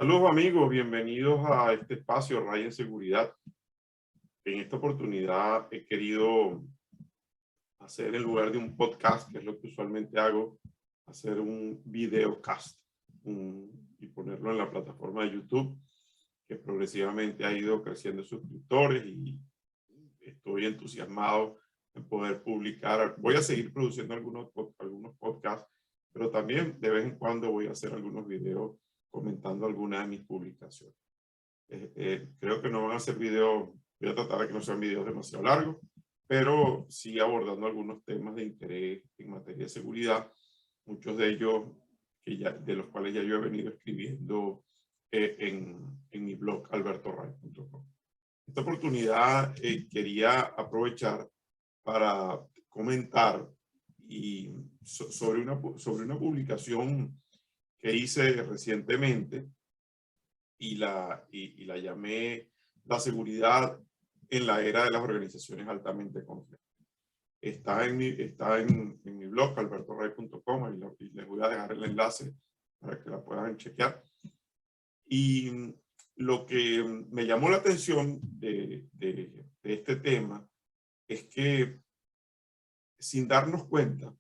Saludos amigos, bienvenidos a este espacio Raya en Seguridad. En esta oportunidad he querido hacer, en lugar de un podcast, que es lo que usualmente hago, hacer un videocast y ponerlo en la plataforma de YouTube, que progresivamente ha ido creciendo suscriptores y estoy entusiasmado en poder publicar. Voy a seguir produciendo algunos podcasts, pero también de vez en cuando voy a hacer algunos videos comentando algunas de mis publicaciones. Creo que no van a ser videos, voy a tratar de que no sean videos demasiado largos, pero sí abordando algunos temas de interés en materia de seguridad, muchos de ellos de los cuales ya yo he venido escribiendo en mi blog albertoray.com. Esta oportunidad quería aprovechar para comentar sobre una publicación que hice recientemente y la llamé La seguridad en la era de las organizaciones altamente complejas. Está en mi blog albertoray.com y les voy a dejar el enlace para que la puedan chequear. Y lo que me llamó la atención de este tema es que, sin darnos cuenta,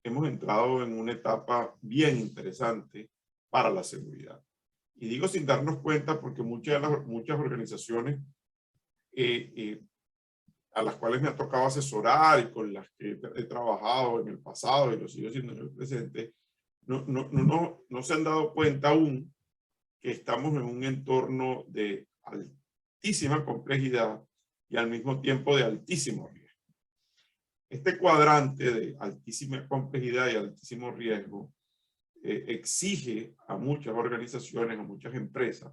hemos entrado en una etapa bien interesante para la seguridad. Y digo sin darnos cuenta porque muchas organizaciones a las cuales me ha tocado asesorar y con las que he trabajado en el pasado y lo sigo haciendo en el presente, no se han dado cuenta aún que estamos en un entorno de altísima complejidad y al mismo tiempo de altísimo riesgo. Este cuadrante de altísima complejidad y altísimo riesgo exige a muchas organizaciones, a muchas empresas,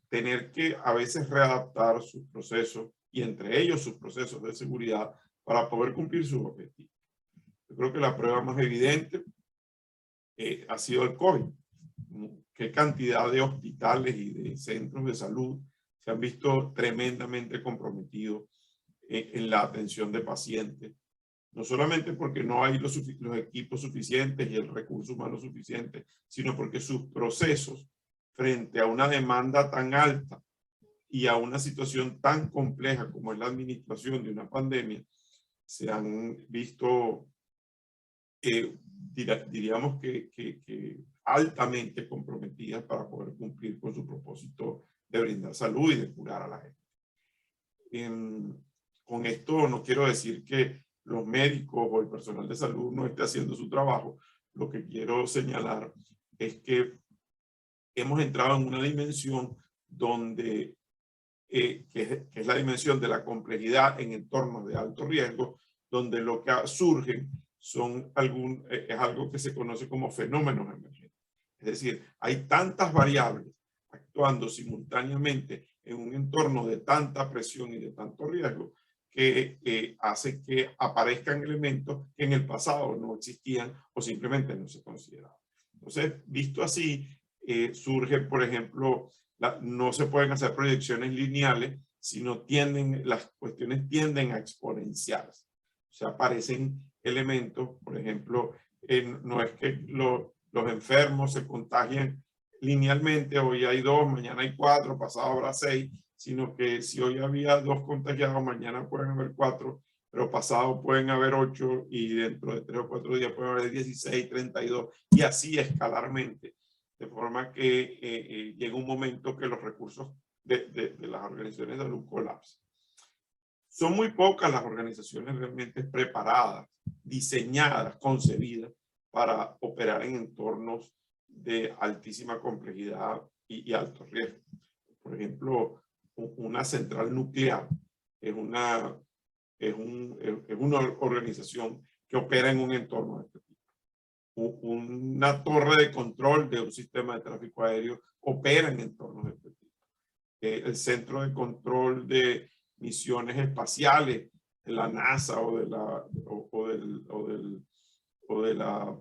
tener que a veces readaptar sus procesos y entre ellos sus procesos de seguridad para poder cumplir sus objetivos. Yo creo que la prueba más evidente ha sido el COVID. Qué cantidad de hospitales y de centros de salud se han visto tremendamente comprometidos en la atención de pacientes. No solamente porque no hay los equipos suficientes y el recurso humano suficiente, sino porque sus procesos frente a una demanda tan alta y a una situación tan compleja como es la administración de una pandemia, se han visto, diríamos que altamente comprometidas para poder cumplir con su propósito de brindar salud y de curar a la gente. Con esto no quiero decir que los médicos o el personal de salud no esté haciendo su trabajo. Lo que quiero señalar es que hemos entrado en una dimensión donde, que es la dimensión de la complejidad en entornos de alto riesgo, donde lo que surge son es algo que se conoce como fenómenos emergentes. Es decir, hay tantas variables actuando simultáneamente en un entorno de tanta presión y de tanto riesgo que hace que aparezcan elementos que en el pasado no existían o simplemente no se consideraban. Entonces, visto así, surge, por ejemplo, no se pueden hacer proyecciones lineales, sino las cuestiones tienden a exponenciarse. O sea, aparecen elementos, por ejemplo, no es que los enfermos se contagian linealmente, hoy hay 2, mañana hay 4, pasado habrá 6, sino que si hoy había 2 contagiados, mañana pueden haber 4, pero pasado pueden haber 8 y dentro de 3 o 4 días pueden haber 16, 32 y así escalarmente. De forma que llega un momento que los recursos de las organizaciones de salud colapsan. Son muy pocas las organizaciones realmente preparadas, diseñadas, concebidas para operar en entornos de altísima complejidad y alto riesgo. Por ejemplo, una central nuclear es una organización que opera en un entorno de este tipo. Una torre de control de un sistema de tráfico aéreo opera en entornos de este tipo. El centro de control de misiones espaciales de la NASA o de la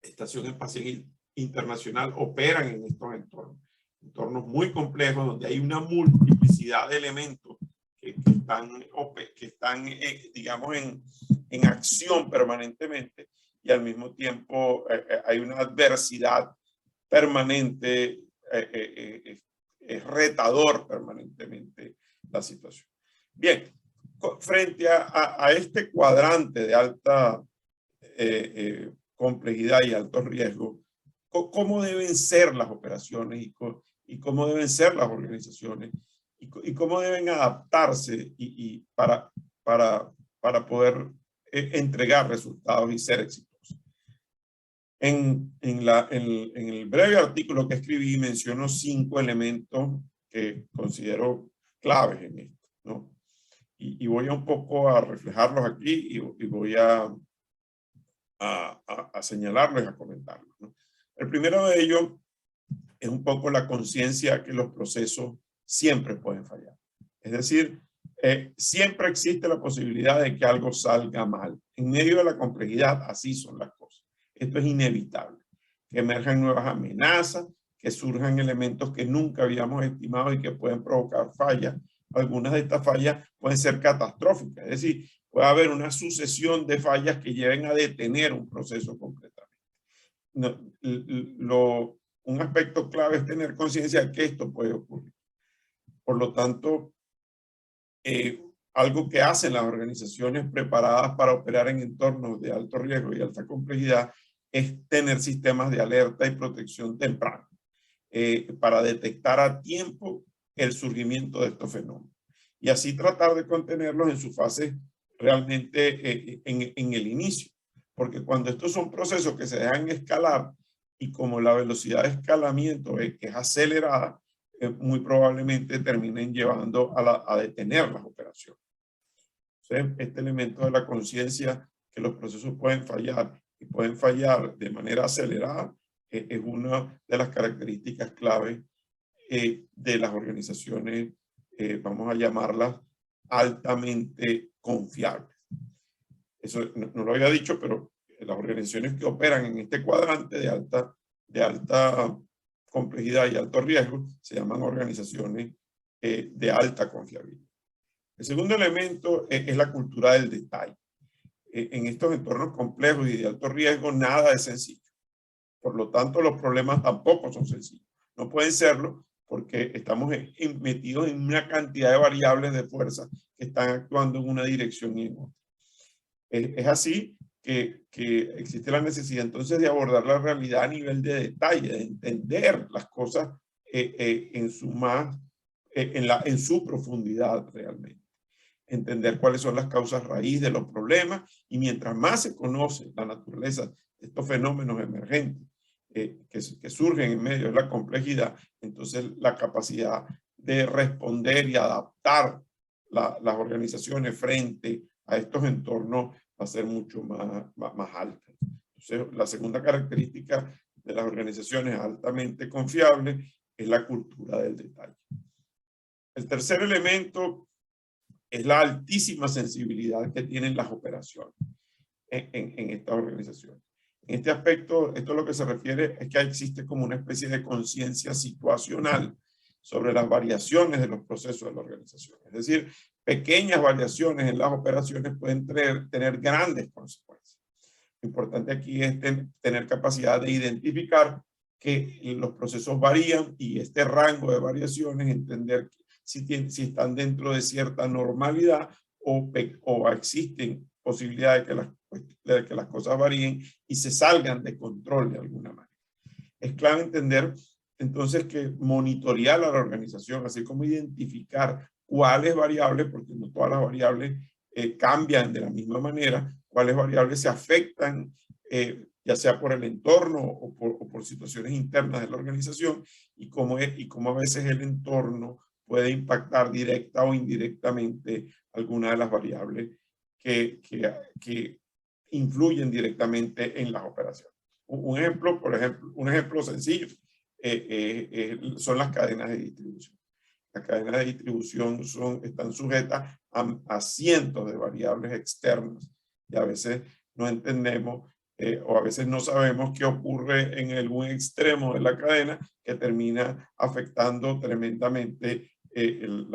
Estación Espacial Internacional operan en estos entornos muy complejos donde hay una multiplicidad de elementos que están digamos, en acción permanentemente y al mismo tiempo hay una adversidad permanente es retador permanentemente la situación. Bien, frente a este cuadrante de alta complejidad y alto riesgo, ¿cómo deben ser las operaciones y cómo deben ser las organizaciones y cómo deben adaptarse para poder entregar resultados y ser exitosos? En el breve artículo que escribí menciono 5 elementos que considero claves en esto, ¿no? Y voy un poco a reflejarlos aquí y voy a señalarlos y a comentarlos, ¿no? El primero de ellos es un poco la conciencia que los procesos siempre pueden fallar. Es decir, siempre existe la posibilidad de que algo salga mal. En medio de la complejidad, así son las cosas. Esto es inevitable. Que emerjan nuevas amenazas, que surjan elementos que nunca habíamos estimado y que pueden provocar fallas. Algunas de estas fallas pueden ser catastróficas. Es decir, puede haber una sucesión de fallas que lleven a detener un proceso completamente. Un aspecto clave es tener conciencia de que esto puede ocurrir. Por lo tanto, algo que hacen las organizaciones preparadas para operar en entornos de alto riesgo y alta complejidad es tener sistemas de alerta y protección temprana para detectar a tiempo el surgimiento de estos fenómenos y así tratar de contenerlos en su fase realmente en el inicio. Porque cuando estos son procesos que se dejan escalar y como la velocidad de escalamiento es acelerada, muy probablemente terminen llevando a detener las operaciones. Entonces, este elemento de la conciencia que los procesos pueden fallar y pueden fallar de manera acelerada es una de las características clave de las organizaciones, vamos a llamarlas altamente confiables. Eso no lo había dicho, pero las organizaciones que operan en este cuadrante de alta complejidad y alto riesgo se llaman organizaciones de alta confiabilidad. El segundo elemento es la cultura del detalle. En estos entornos complejos y de alto riesgo nada es sencillo. Por lo tanto, los problemas tampoco son sencillos. No pueden serlo porque estamos metidos en una cantidad de variables de fuerza que están actuando en una dirección y en otra. Es así que existe la necesidad entonces de abordar la realidad a nivel de detalle, de entender las cosas en su profundidad realmente. Entender cuáles son las causas raíz de los problemas y mientras más se conoce la naturaleza de estos fenómenos emergentes que surgen en medio de la complejidad, entonces la capacidad de responder y adaptar las organizaciones frente a estos entornos va a ser mucho más alta. Entonces, la segunda característica de las organizaciones altamente confiables es la cultura del detalle. El tercer elemento es la altísima sensibilidad que tienen las operaciones en estas organizaciones. En este aspecto, esto lo que se refiere es que existe como una especie de conciencia situacional sobre las variaciones de los procesos de la organización. Es decir, pequeñas variaciones en las operaciones pueden tener grandes consecuencias. Lo importante aquí es tener capacidad de identificar que los procesos varían y este rango de variaciones, entender si están dentro de cierta normalidad o existen posibilidades de que las cosas varíen y se salgan de control de alguna manera. Es clave entender entonces que monitorear a la organización, así como identificar cuáles variables, porque no todas las variables cambian de la misma manera, cuáles variables se afectan, ya sea por el entorno o por situaciones internas de la organización, y cómo a veces el entorno puede impactar directa o indirectamente alguna de las variables que influyen directamente en las operaciones. Un ejemplo sencillo son las cadenas de distribución. Las cadenas de distribución están sujetas a cientos de variables externas y a veces no entendemos o a veces no sabemos qué ocurre en algún extremo de la cadena que termina afectando tremendamente el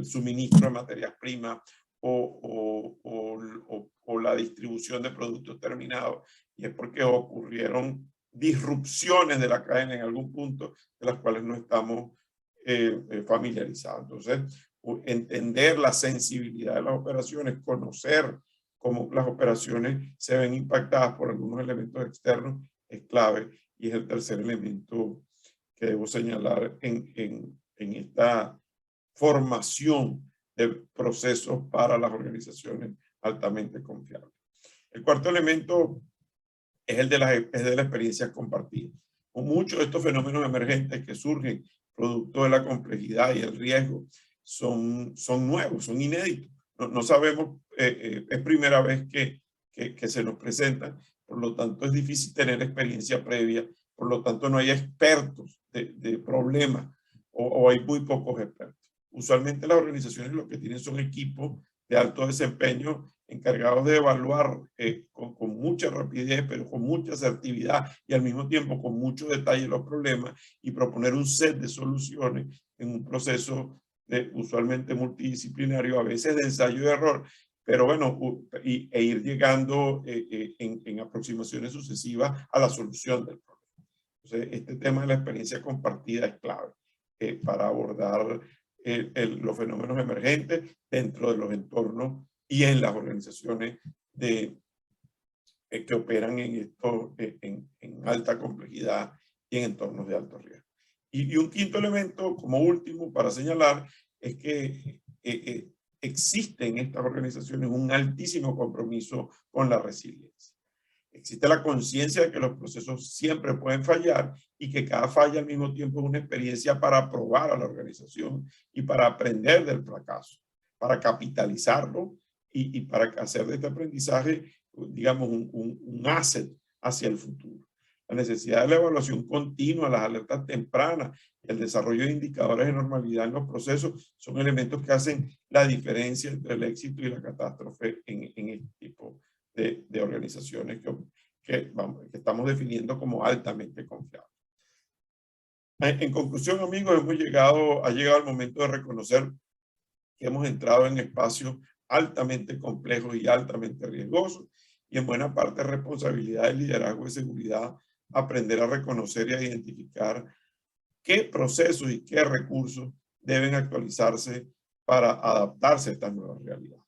suministro de materias primas o la distribución de productos terminados, y es porque ocurrieron disrupciones de la cadena en algún punto de las cuales no estamos familiarizados. Entonces, entender la sensibilidad de las operaciones, conocer cómo las operaciones se ven impactadas por algunos elementos externos es clave, y es el tercer elemento que debo señalar en esta formación de procesos para las organizaciones altamente confiables. El cuarto elemento es el de la experiencia compartida. Muchos de estos fenómenos emergentes que surgen producto de la complejidad y el riesgo son nuevos, son inéditos. No sabemos, es primera vez que se nos presentan, por lo tanto es difícil tener experiencia previa, por lo tanto no hay expertos de problemas o hay muy pocos expertos. Usualmente las organizaciones lo que tienen son equipos de alto desempeño encargados de evaluar con mucha rapidez, pero con mucha asertividad y al mismo tiempo con mucho detalle los problemas y proponer un set de soluciones en un proceso usualmente multidisciplinario, a veces de ensayo y error, pero bueno, e ir llegando en aproximaciones sucesivas a la solución del problema. Entonces, este tema de la experiencia compartida es clave para abordar los fenómenos emergentes dentro de los entornos y en las organizaciones que operan en alta complejidad y en entornos de alto riesgo. Y un quinto elemento, como último, para señalar, es que existe en estas organizaciones un altísimo compromiso con la resiliencia. Existe la conciencia de que los procesos siempre pueden fallar y que cada falla al mismo tiempo es una experiencia para probar a la organización y para aprender del fracaso, para capitalizarlo y para hacer de este aprendizaje, digamos, un asset hacia el futuro. La necesidad de la evaluación continua, las alertas tempranas, el desarrollo de indicadores de normalidad en los procesos son elementos que hacen la diferencia entre el éxito y la catástrofe en este tipo de organizaciones que estamos definiendo como altamente confiables. En conclusión, amigos, ha llegado el momento de reconocer que hemos entrado en espacios altamente complejos y altamente riesgosos, y en buena parte responsabilidad de liderazgo y seguridad aprender a reconocer y a identificar qué procesos y qué recursos deben actualizarse para adaptarse a esta nueva realidad.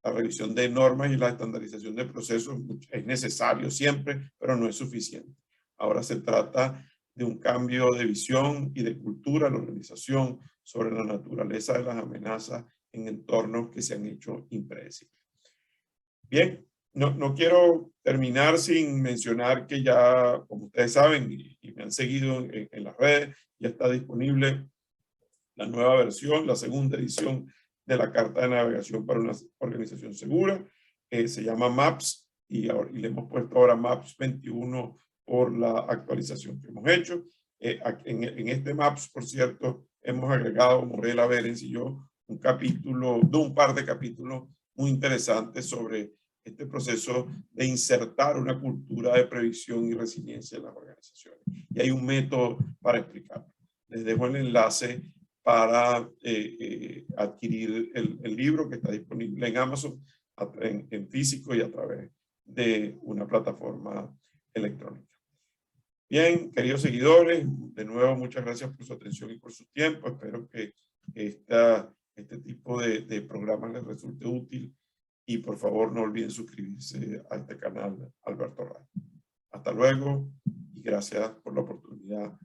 La revisión de normas y la estandarización de procesos es necesario siempre, pero no es suficiente. Ahora se trata de un cambio de visión y de cultura en la organización sobre la naturaleza de las amenazas en entornos que se han hecho impredecibles. Bien, no quiero terminar sin mencionar que ya, como ustedes saben y me han seguido en las redes, ya está disponible la nueva versión, la segunda edición de la Carta de Navegación para una Organización Segura. Se llama MAPS y le hemos puesto ahora MAPS 21 por la actualización que hemos hecho. En este MAPS, por cierto, hemos agregado, Morela Berens y yo, un par de capítulos muy interesantes sobre este proceso de insertar una cultura de previsión y resiliencia en las organizaciones. Y hay un método para explicarlo. Les dejo el enlace para adquirir el libro, que está disponible en Amazon, en físico y a través de una plataforma electrónica. Bien, queridos seguidores, de nuevo muchas gracias por su atención y por su tiempo. Espero que este tipo de programas les resulte útil y por favor no olviden suscribirse a este canal Alberto Radio. Hasta luego y gracias por la oportunidad